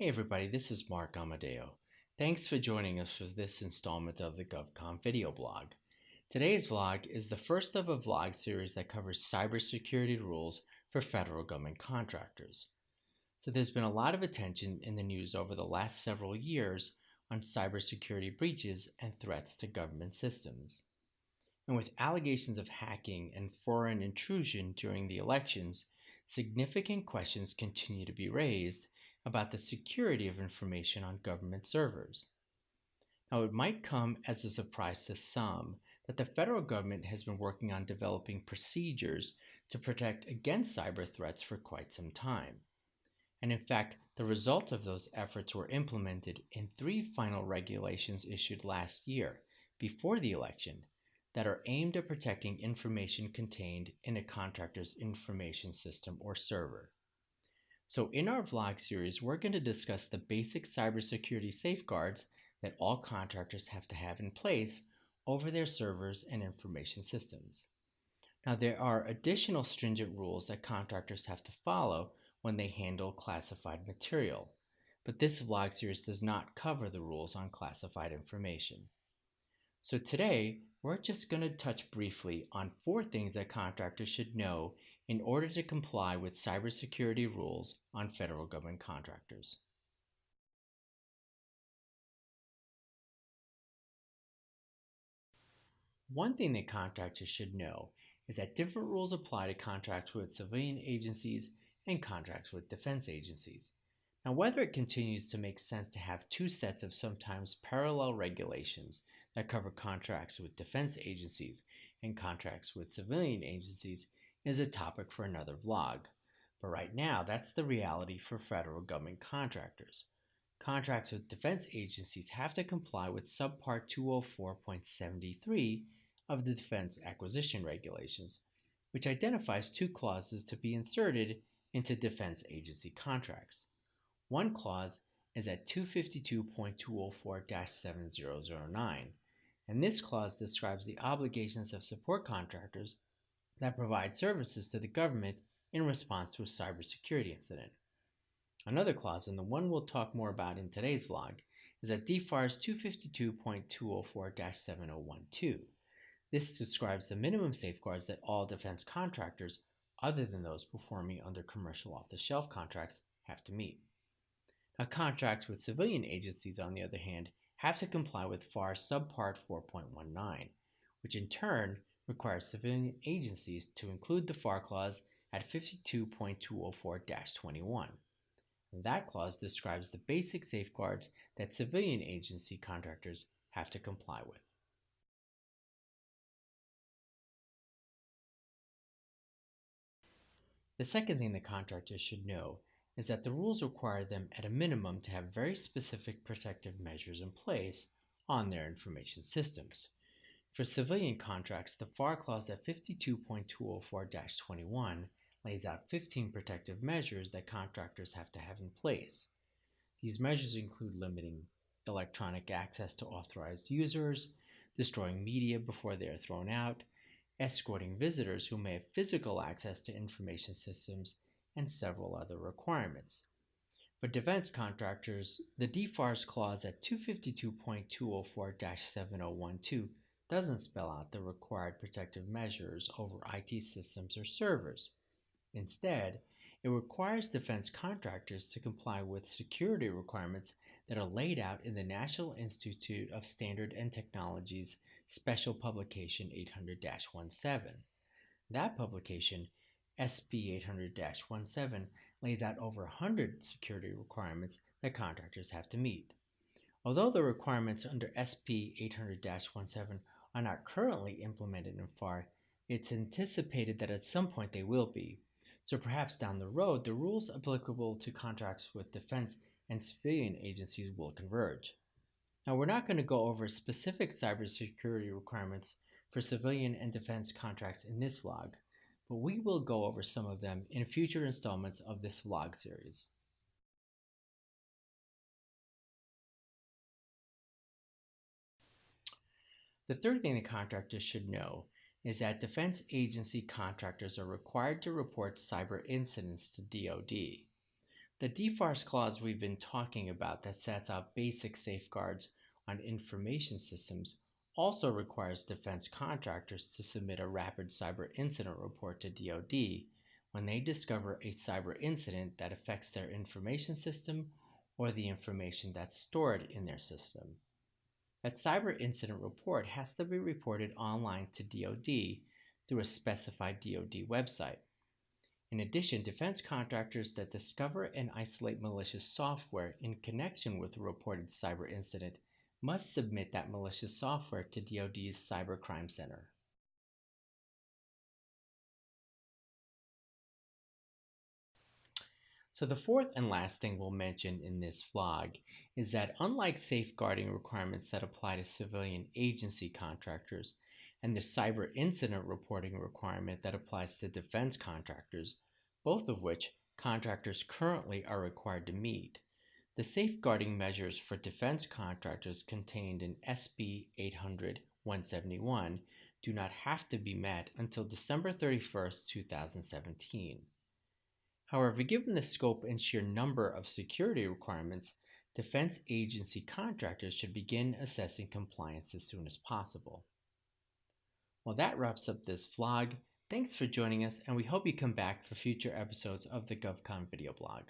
Hey everybody, this is Mark Amadeo. Thanks for joining us for this installment of the GovCon Video Blog. Today's vlog is the first of a vlog series that covers cybersecurity rules for federal government contractors. So there's been a lot of attention in the news over the last several years on cybersecurity breaches and threats to government systems. And with allegations of hacking and foreign intrusion during the elections, significant questions continue to be raised about the security of information on government servers. Now, it might come as a surprise to some that the federal government has been working on developing procedures to protect against cyber threats for quite some time. And in fact, the result of those efforts were implemented in 3 final regulations issued last year, before the election, that are aimed at protecting information contained in a contractor's information system or server. So in our vlog series, we're going to discuss the basic cybersecurity safeguards that all contractors have to have in place over their servers and information systems. Now, there are additional stringent rules that contractors have to follow when they handle classified material, but this vlog series does not cover the rules on classified information. So today, we're just going to touch briefly on 4 things that contractors should know in order to comply with cybersecurity rules on federal government contractors. One thing that contractors should know is that different rules apply to contracts with civilian agencies and contracts with defense agencies. Now, whether it continues to make sense to have 2 sets of sometimes parallel regulations that cover contracts with defense agencies and contracts with civilian agencies is a topic for another vlog. But right now, that's the reality for federal government contractors. Contracts with defense agencies have to comply with Subpart 204.73 of the Defense Acquisition Regulations, which identifies 2 clauses to be inserted into defense agency contracts. One clause is at 252.204-7009, and this clause describes the obligations of support contractors that provide services to the government in response to a cybersecurity incident. Another clause, and the one we'll talk more about in today's vlog, is at DFARS 252.204-7012. This describes the minimum safeguards that all defense contractors, other than those performing under commercial off-the-shelf contracts, have to meet. Now, contracts with civilian agencies, on the other hand, have to comply with FAR Subpart 4.19, which in turn requires civilian agencies to include the FAR clause at 52.204-21. That clause describes the basic safeguards that civilian agency contractors have to comply with. The second thing that contractors should know is that the rules require them at a minimum to have very specific protective measures in place on their information systems. For civilian contracts, the FAR clause at 52.204-21 lays out 15 protective measures that contractors have to have in place. These measures include limiting electronic access to authorized users, destroying media before they are thrown out, escorting visitors who may have physical access to information systems, and several other requirements. For defense contractors, the DFARS clause at 252.204-7012 doesn't spell out the required protective measures over IT systems or servers. Instead, it requires defense contractors to comply with security requirements that are laid out in the National Institute of Standard and Technology's Special Publication 800-17. That publication, SP 800-17, lays out over 100 security requirements that contractors have to meet. Although the requirements under SP 800-17 are not currently implemented in FAR, it's anticipated that at some point they will be. So perhaps down the road, the rules applicable to contracts with defense and civilian agencies will converge. Now, we're not going to go over specific cybersecurity requirements for civilian and defense contracts in this vlog, but we will go over some of them in future installments of this vlog series. The third thing that contractors should know is that defense agency contractors are required to report cyber incidents to DoD. The DFARS clause we've been talking about that sets out basic safeguards on information systems also requires defense contractors to submit a rapid cyber incident report to DoD when they discover a cyber incident that affects their information system or the information that's stored in their system. That cyber incident report has to be reported online to DoD through a specified DoD website. In addition, defense contractors that discover and isolate malicious software in connection with a reported cyber incident must submit that malicious software to DoD's Cybercrime Center. So the fourth and last thing we'll mention in this vlog is that unlike safeguarding requirements that apply to civilian agency contractors and the cyber incident reporting requirement that applies to defense contractors, both of which contractors currently are required to meet, the safeguarding measures for defense contractors contained in SB 800-171 do not have to be met until December 31st, 2017. However, given the scope and sheer number of security requirements, defense agency contractors should begin assessing compliance as soon as possible. Well, that wraps up this vlog. Thanks for joining us, and we hope you come back for future episodes of the GovCon Video Blog.